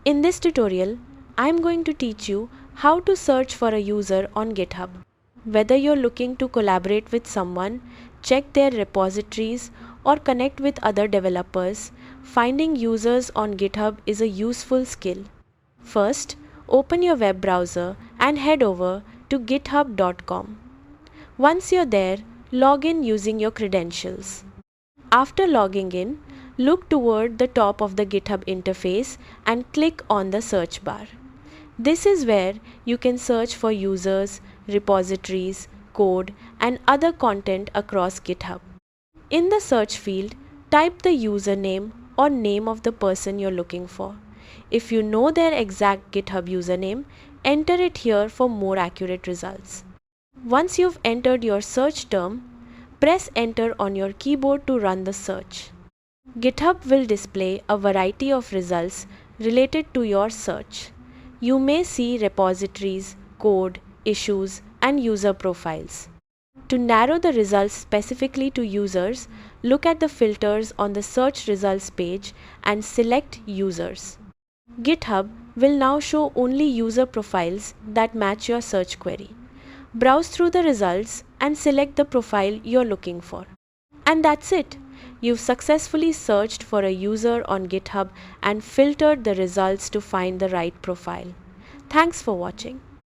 In this tutorial, I am going to teach you how to search for a user on GitHub. Whether you're looking to collaborate with someone, check their repositories, or connect with other developers, finding users on GitHub is a useful skill. First, open your web browser and head over to github.com. Once you're there, log in using your credentials. After logging in, look toward the top of the GitHub interface and click on the search bar. This is where you can search for users, repositories, code, and other content across GitHub. In the search field, type the username or name of the person you're looking for. If you know their exact GitHub username, enter it here for more accurate results. Once you've entered your search term, press enter on your keyboard to run the search. GitHub will display a variety of results related to your search. You may see repositories, code, issues, and user profiles. To narrow the results specifically to users, look at the filters on the search results page and select users. GitHub will now show only user profiles that match your search query. Browse through the results and select the profile you're looking for. And that's it. You've successfully searched for a user on GitHub and filtered the results to find the right profile. Thanks for watching.